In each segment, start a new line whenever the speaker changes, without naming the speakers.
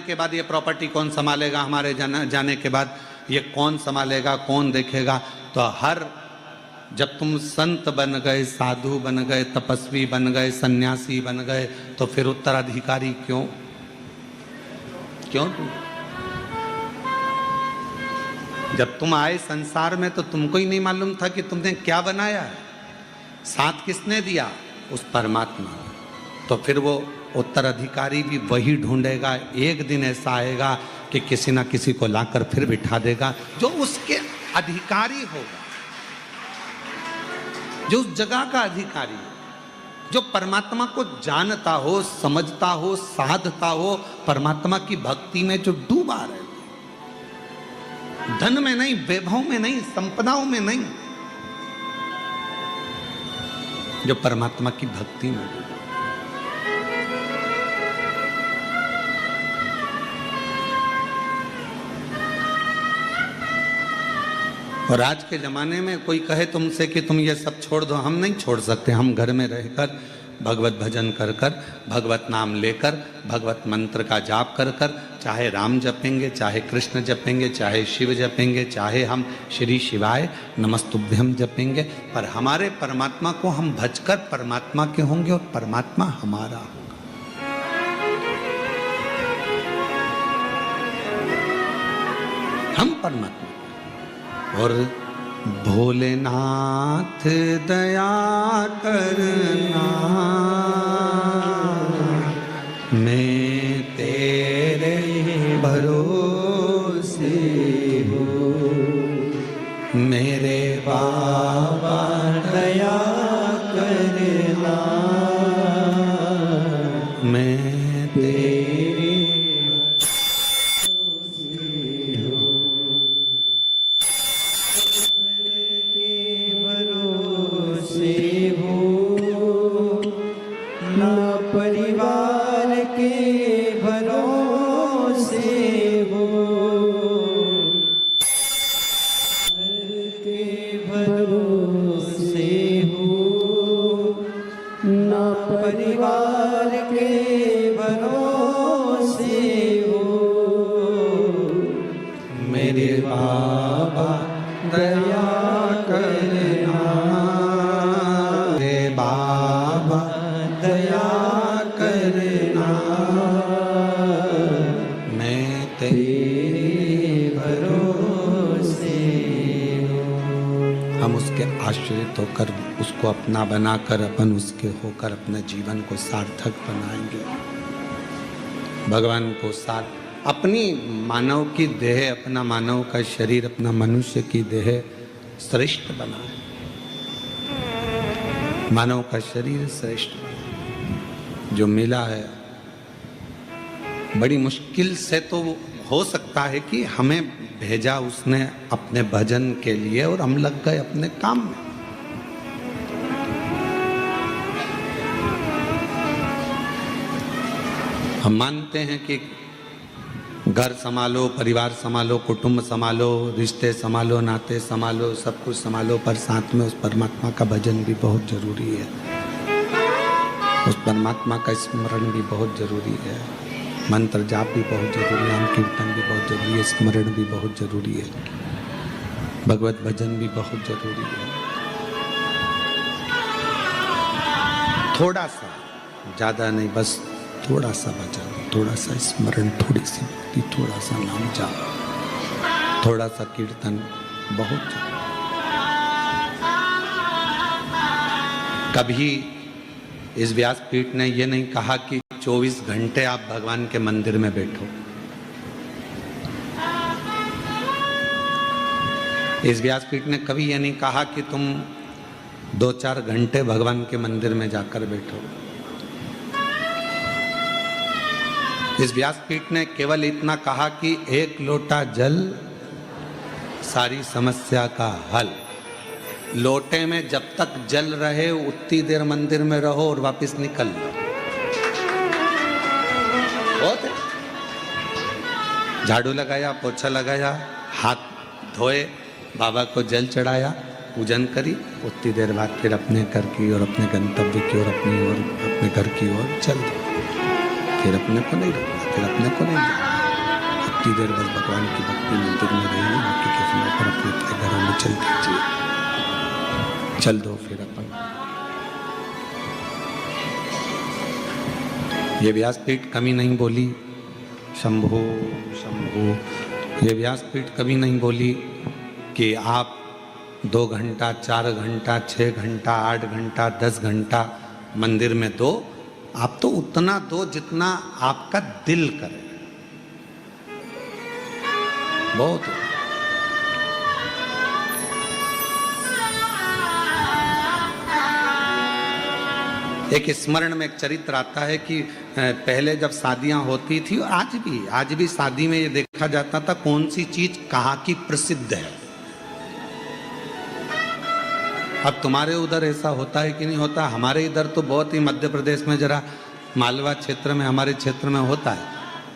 के बाद ये प्रॉपर्टी कौन संभालेगा, हमारे जाने के बाद ये कौन संभालेगा, कौन देखेगा। तो हर जब तुम संत बन गए, साधु बन गए, तपस्वी बन गए, सन्यासी बन गए, तो फिर उत्तराधिकारी क्यों तुम? जब तुम आए संसार में तो तुमको ही नहीं मालूम था कि तुमने क्या बनाया है, साथ किसने दिया? उस परमात्मा। तो फिर वो उत्तराधिकारी भी वही ढूंढेगा। एक दिन ऐसा आएगा कि किसी ना किसी को लाकर फिर बिठा देगा जो उसके अधिकारी होगा, जो उस जगह का अधिकारी हो, जो परमात्मा को जानता हो, समझता हो, साधता हो, परमात्मा की भक्ति में जो डूबा रहे, धन में नहीं, वैभव में नहीं, संपदाओं में नहीं, जो परमात्मा की भक्ति में डूबा। और आज के ज़माने में कोई कहे तुमसे कि तुम ये सब छोड़ दो, हम नहीं छोड़ सकते। हम घर में रहकर भगवत भजन कर कर, भगवत नाम लेकर, भगवत मंत्र का जाप कर कर, चाहे राम जपेंगे, चाहे कृष्ण जपेंगे, चाहे शिव जपेंगे, चाहे हम श्री शिवाय नमस्तुभ्यम जपेंगे, पर हमारे परमात्मा को हम भजकर परमात्मा के होंगे और परमात्मा हमारा होगा। हम परमात्मा। और भोलेनाथ दया करना, मैं तेरे भरोसे हूँ, मेरे बाबा दया करना, मैं तेरे
परिवार के भरोसे हो, के भरोसे हो, ना परिवार के भरोसे हो, मेरे बाबा दया करना, मेरे बाबा दया करना, मैं तेरे भरोसे हूँ।
हम उसके आश्रित होकर, उसको अपना बनाकर, अपन उसके होकर अपने जीवन को सार्थक बनाएंगे। भगवान को साथ अपनी मानव की देह, अपना मानव का शरीर, अपना मनुष्य की देह श्रेष्ठ बनाए, मानव का शरीर श्रेष्ठ जो मिला है। बड़ी मुश्किल से तो हो सकता है कि हमें भेजा उसने अपने भजन के लिए और हम लग गए अपने काम में। हम मानते हैं कि घर संभालो, परिवार संभालो, कुटुंब संभालो, रिश्ते संभालो, नाते संभालो, सब कुछ संभालो, पर साथ में उस परमात्मा का भजन भी बहुत जरूरी है, उस परमात्मा का स्मरण भी बहुत जरूरी है, मंत्र जाप भी बहुत जरूरी है, नाम कीर्तन भी बहुत जरूरी है, स्मरण भी बहुत जरूरी है, भगवत भजन भी बहुत जरूरी है। थोड़ा सा, ज़्यादा नहीं, बस थोड़ा सा भजन, थोड़ा सा स्मरण, थोड़ी सी भक्ति, थोड़ा सा नाम जाप, थोड़ा सा कीर्तन बहुत। कभी इस व्यासपीठ ने यह नहीं कहा कि 24 घंटे आप भगवान के मंदिर में बैठो। इस व्यासपीठ ने कभी यह नहीं कहा कि तुम 2-4 घंटे भगवान के मंदिर में जाकर बैठो। इस व्यासपीठ ने केवल इतना कहा कि 1 लोटा जल सारी समस्या का हल। लोटे में जब तक जल रहे उतनी देर मंदिर में रहो और वापस निकल लो। बहुत है। झाड़ू लगाया, पोछा लगाया, हाथ धोए, बाबा को जल चढ़ाया, पूजन करी, उतनी देर बाद फिर अपने घर की और अपने गंतव्य की ओर, अपनी ओर, अपने घर की ओर चल दो। फिर अपने को नहीं रुकना, फिर अपने को नहीं रुकना। इतनी देर बस भगवान की भक्ति मंदिर में रहिए, बाकी के समय पर अपने अपने घरों में चल दीजिए। चल दो फिर अपन। ये व्यासपीठ कभी नहीं बोली शंभो शंभो, ये व्यासपीठ कभी नहीं बोली कि आप 2 घंटा 4 घंटा 6 घंटा 8 घंटा 10 घंटा मंदिर में दो। आप तो उतना दो जितना आपका दिल करे, बहुत है। एक स्मरण में एक चरित्र आता है कि पहले जब शादियां होती थी, और आज भी शादी में ये देखा जाता था कौन सी चीज कहाँ की प्रसिद्ध है। अब तुम्हारे उधर ऐसा होता है कि नहीं होता? हमारे इधर तो बहुत ही, मध्य प्रदेश में जरा मालवा क्षेत्र में, हमारे क्षेत्र में होता है।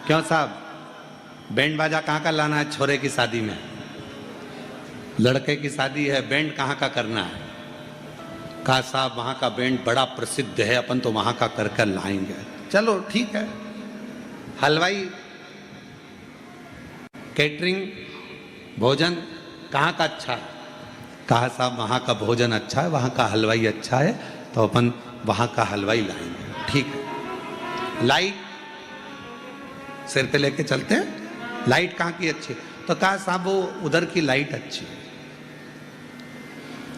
क्यों साहब, बैंड बाजा कहाँ का लाना है छोरे की शादी में? लड़के की शादी है, बैंड कहाँ का करना है? कहा साहब वहाँ का बैंड बड़ा प्रसिद्ध है, अपन तो वहाँ का कर कर लाएंगे। चलो ठीक है। हलवाई, कैटरिंग, भोजन कहाँ का अच्छा है? कहा साहब वहाँ का भोजन अच्छा है, वहाँ का हलवाई अच्छा है, तो अपन वहाँ का हलवाई लाएंगे। ठीक है। लाइट सिर पे लेके चलते हैं, लाइट कहाँ की अच्छी है? तो कहा साहब वो उधर की लाइट अच्छी है।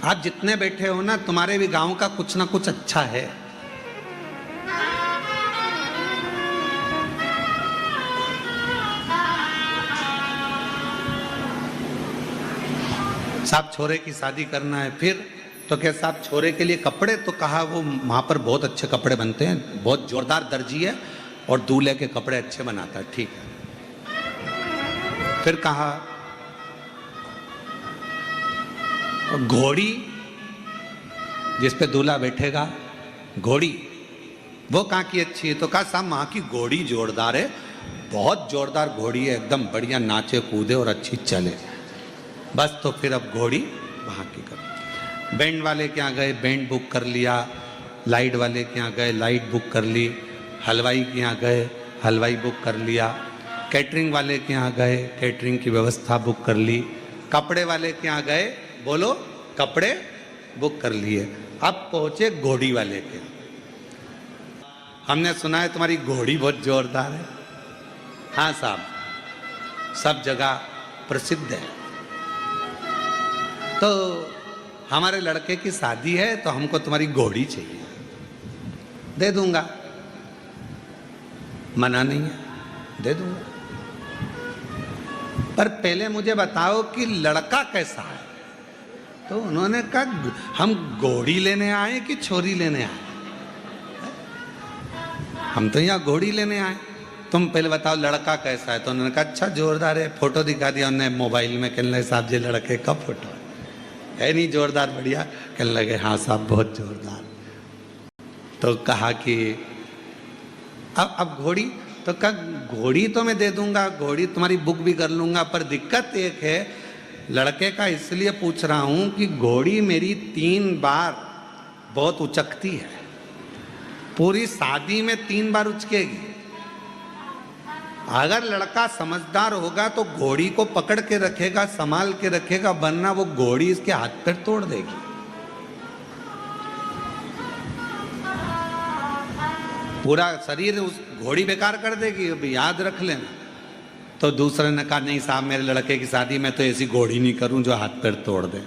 आप जितने बैठे हो ना, तुम्हारे भी गांव का कुछ ना कुछ अच्छा है। साहब छोरे की शादी करना है, फिर तो क्या साहब छोरे के लिए कपड़े? तो कहा वो वहां पर बहुत अच्छे कपड़े बनते हैं, बहुत जोरदार दर्जी है और दूल्हे के कपड़े अच्छे बनाता है। ठीक है। फिर कहा घोड़ी जिस पे दूल्हा बैठेगा, घोड़ी वो कहाँ की अच्छी है? तो कहा साहब वहाँ की घोड़ी जोरदार है, बहुत जोरदार घोड़ी है, एकदम बढ़िया नाचे कूदे और अच्छी चले। बस तो फिर अब घोड़ी वहाँ की कर। बैंड वाले के यहाँ गए, बैंड बुक कर लिया। लाइट वाले के यहाँ गए, लाइट बुक कर ली। हलवाई के यहाँ गए, हलवाई बुक कर लिया। कैटरिंग वाले के यहाँ गए, कैटरिंग की व्यवस्था बुक कर ली। कपड़े वाले के यहाँ गए, बोलो कपड़े बुक कर लिए। अब पहुंचे घोड़ी वाले के। हमने सुना है तुम्हारी घोड़ी बहुत जोरदार है। हाँ साहब, सब जगह प्रसिद्ध है। तो हमारे लड़के की शादी है, तो हमको तुम्हारी घोड़ी चाहिए। दे दूंगा, मना नहीं है, दे दूंगा। पर पहले मुझे बताओ कि लड़का कैसा है? तो उन्होंने कहा हम घोड़ी लेने आए कि छोरी लेने आए? हम तो यहाँ घोड़ी लेने आए, तुम पहले बताओ लड़का कैसा है? तो उन्होंने कहा अच्छा जोरदार है। फोटो दिखा दिया उन्होंने मोबाइल में, कहने लगे साहब जी लड़के का फोटो है नहीं जोरदार बढ़िया? कहने लगे हाँ साहब बहुत जोरदार। तो कहा कि अब घोड़ी? तो कहा घोड़ी तो मैं दे दूंगा, घोड़ी तुम्हारी बुक भी कर लूंगा, पर दिक्कत एक है, लड़के का इसलिए पूछ रहा हूं कि घोड़ी मेरी 3 बार बहुत उचकती है, पूरी शादी में 3 बार उचकेगी। अगर लड़का समझदार होगा तो घोड़ी को पकड़ के रखेगा, संभाल के रखेगा, वरना वो घोड़ी इसके हाथ पैर तोड़ देगी। पूरा शरीर उस घोड़ी बेकार कर देगी, अभी याद रख लेना। तो दूसरे ने कहा नहीं साहब मेरे लड़के की शादी में तो ऐसी घोड़ी नहीं करूं जो हाथ पैर तोड़ दे।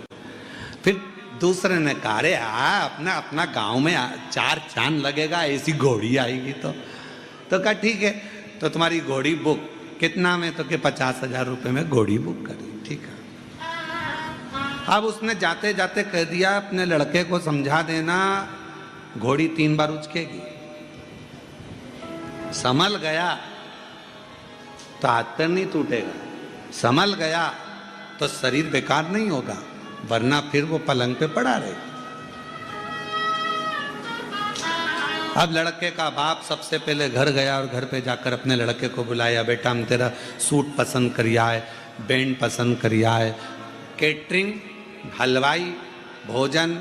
फिर दूसरे ने कहा अरे अपना अपना गांव में 4 चांद लगेगा, ऐसी घोड़ी आएगी। तो कहा ठीक है, तो तुम्हारी घोड़ी बुक। कितना में? तो के 50,000 रुपये में घोड़ी बुक करी। ठीक है। अब उसने जाते जाते कह दिया अपने लड़के को समझा देना घोड़ी 3 बार उचकेगी। संभल गया तो हाथ पैर नहीं टूटेगा, संभल गया तो शरीर बेकार नहीं होगा, वरना फिर वो पलंग पे पड़ा रहेगा। अब लड़के का बाप सबसे पहले घर गया और घर पे जाकर अपने लड़के को बुलाया, बेटा हम तेरा सूट पसंद करिया है, बैंड पसंद करिया है, कैटरिंग, हलवाई, भोजन,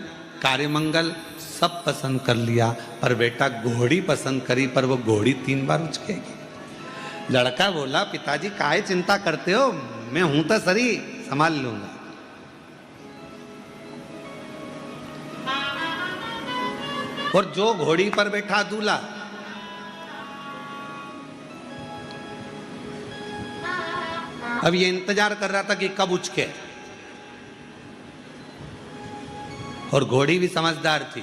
कार्यमंगल सब पसंद कर लिया, पर बेटा घोड़ी पसंद करी, पर वो घोड़ी 3 बार उचकेगी। लड़का बोला, पिताजी काहे चिंता करते हो, मैं हूं तो सरी, संभाल लूंगा। और जो घोड़ी पर बैठा दूल्हा, अब ये इंतजार कर रहा था कि कब उचके, और घोड़ी भी समझदार थी,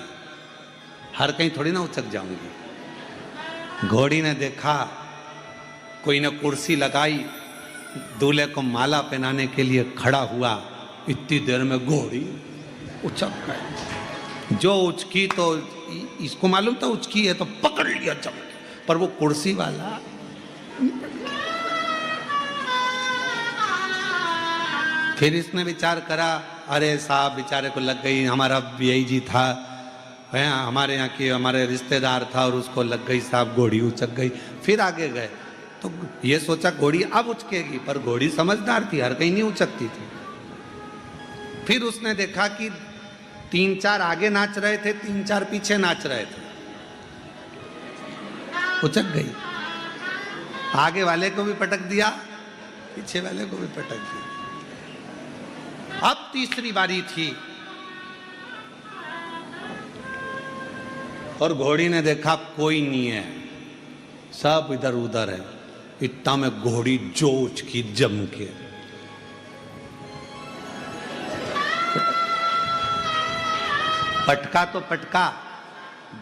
हर कहीं थोड़ी ना उचक जाऊंगी। घोड़ी ने देखा कोई ने कुर्सी लगाई, दूल्हे को माला पहनाने के लिए खड़ा हुआ, इतनी देर में घोड़ी उचक गई। जो उचकी तो इसको मालूम था उचकी है, तो पकड़ लिया चमक, पर वो कुर्सी वाला फिर इसने विचार करा, अरे साहब बेचारे को लग गई, हमारा यही जी था, हमारे यहाँ की हमारे रिश्तेदार था और उसको लग गई साहब, घोड़ी उचक गई। फिर आगे गए तो ये सोचा घोड़ी अब उचकेगी, पर घोड़ी समझदार थी, हर कहीं नहीं उचकती थी। फिर उसने देखा कि 3-4 आगे नाच रहे थे, 3-4 पीछे नाच रहे थे, उचक गई। आगे वाले को भी पटक दिया, पीछे वाले को भी पटक दिया। अब तीसरी बारी थी और घोड़ी ने देखा कोई नहीं है, सब इधर उधर है। इतना में घोड़ी जोच की जम के पटका तो पटका,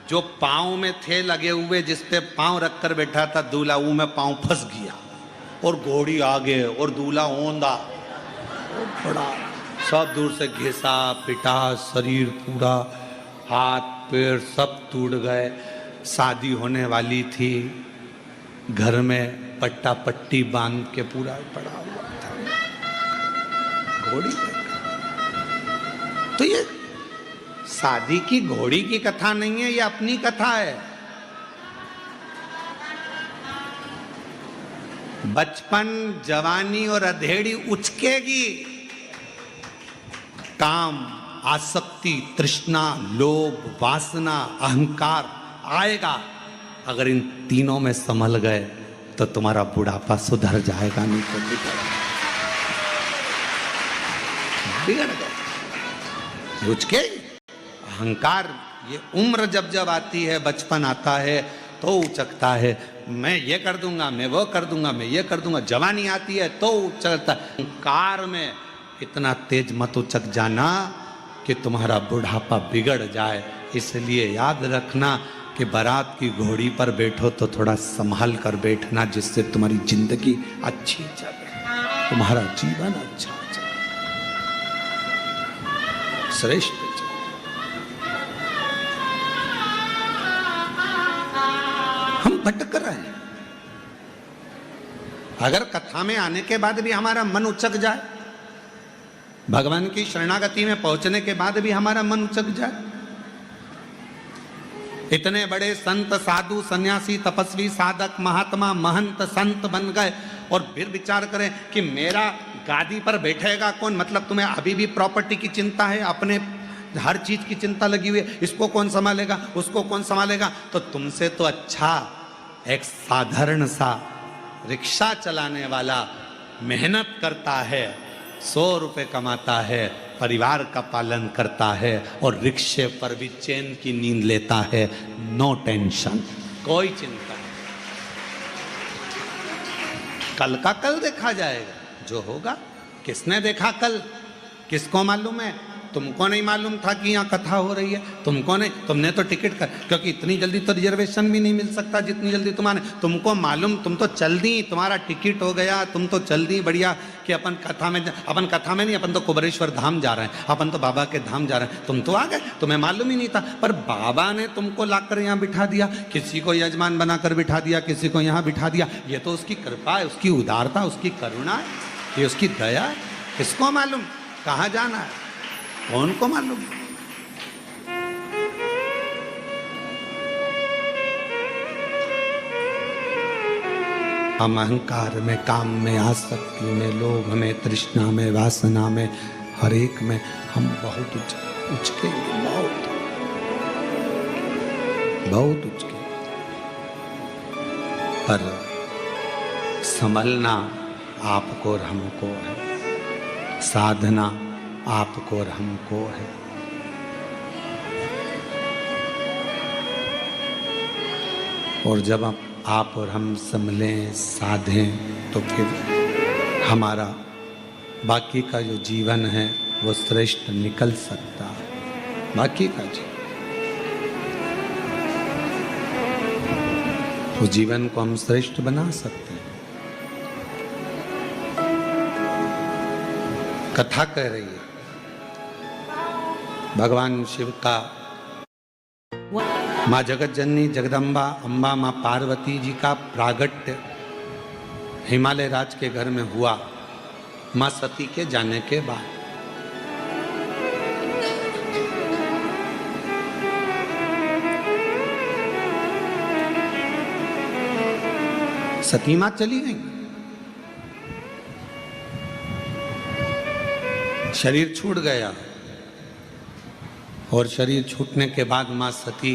जो पांव में थे लगे हुए, जिस पे पांव रखकर बैठा था दूल्हा, वो में पांव फंस गया और घोड़ी आगे और दूल्हा ओंधा बड़ा, सब दूर से घिसा पिटा, शरीर पूरा, हाथ पैर सब टूट गए। शादी होने वाली थी, घर में पट्टा पट्टी बांध के पूरा पड़ा हुआ था। घोड़ी तो ये शादी की घोड़ी की कथा नहीं है, ये अपनी कथा है। बचपन, जवानी और अधेड़ी उचकेगी, काम, आसक्ति, तृष्णा, लोभ, वासना, अहंकार आएगा। अगर इन तीनों में संभल गए तो तुम्हारा बुढ़ापा सुधर जाएगा, नहीं तो बिगड़ गए। उचके अहंकार, ये उम्र जब जब आती है, बचपन आता है तो उचकता है, मैं ये कर दूंगा, मैं वो कर दूंगा, मैं ये कर दूंगा। जवानी आती है तो उचकता है। अहंकार में इतना तेज मत उचक जाना कि तुम्हारा बुढ़ापा बिगड़ जाए। इसलिए याद रखना कि बारात की घोड़ी पर बैठो तो थोड़ा संभाल कर बैठना, जिससे तुम्हारी जिंदगी अच्छी चले, तुम्हारा जीवन अच्छा चले, श्रेष्ठ चले। हम भटक रहे हैं। अगर कथा में आने के बाद भी हमारा मन उचक जाए, भगवान की शरणागति में पहुंचने के बाद भी हमारा मन उचक जाए, इतने बड़े संत, साधु, सन्यासी, तपस्वी, साधक, महात्मा, महंत, संत बन गए और फिर विचार करें कि मेरा गादी पर बैठेगा कौन। मतलब तुम्हें अभी भी प्रॉपर्टी की चिंता है, अपने हर चीज की चिंता लगी हुई है, इसको कौन संभालेगा, उसको कौन संभालेगा। तो तुमसे तो अच्छा एक साधारण सा रिक्शा चलाने वाला मेहनत करता है, 100 रुपए कमाता है, परिवार का पालन करता है और रिक्शे पर भी चैन की नींद लेता है, नो टेंशन, कोई चिंता नहीं। कल का कल देखा जाएगा, जो होगा। किसने देखा कल, किसको मालूम है। तुमको नहीं मालूम था कि यहाँ कथा हो रही है, तुमको नहीं, तुमने तो टिकट कर, क्योंकि इतनी जल्दी तो रिजर्वेशन भी नहीं मिल सकता जितनी जल्दी तुम्हारे, तुमको मालूम, तुम तो चल दी, तुम्हारा टिकट हो गया, तुम तो चल दी बढ़िया कि अपन कथा में नहीं, अपन तो कुबेरेश्वर धाम जा रहे हैं, अपन तो बाबा के धाम जा रहे हैं। तुम तो आ गए, तुम्हें मालूम ही नहीं था, पर बाबा ने तुमको लाकर यहाँ बिठा दिया, किसी को यजमान बनाकर बिठा दिया, किसी को यहाँ बिठा दिया। ये तो उसकी कृपा है, उसकी उदारता, उसकी करुणा है, ये उसकी दया है। किसको मालूम कहाँ जाना है, कौन को मालूम। हम अहंकार में, काम में, आसक्ति में, लोभ में, तृष्णा में, वासना में, हर एक में हम बहुत उचके, बहुत उचके। पर संभलना आपको और हमको है, साधना आपको और हमको है। और जब आप और हम संभलें, साधें, तो फिर हमारा बाकी का जो जीवन है वो श्रेष्ठ निकल सकता है। बाकी का जीवन, उस जीवन को हम श्रेष्ठ बना सकते हैं। कथा कह रही है भगवान शिव का, माँ जगत जननी जगदम्बा अम्बा माँ पार्वती जी का प्रागट्य हिमालय राज के घर में हुआ माँ सती के जाने के बाद। सती माँ चली गई, शरीर छूट गया और शरीर छूटने के बाद माँ सती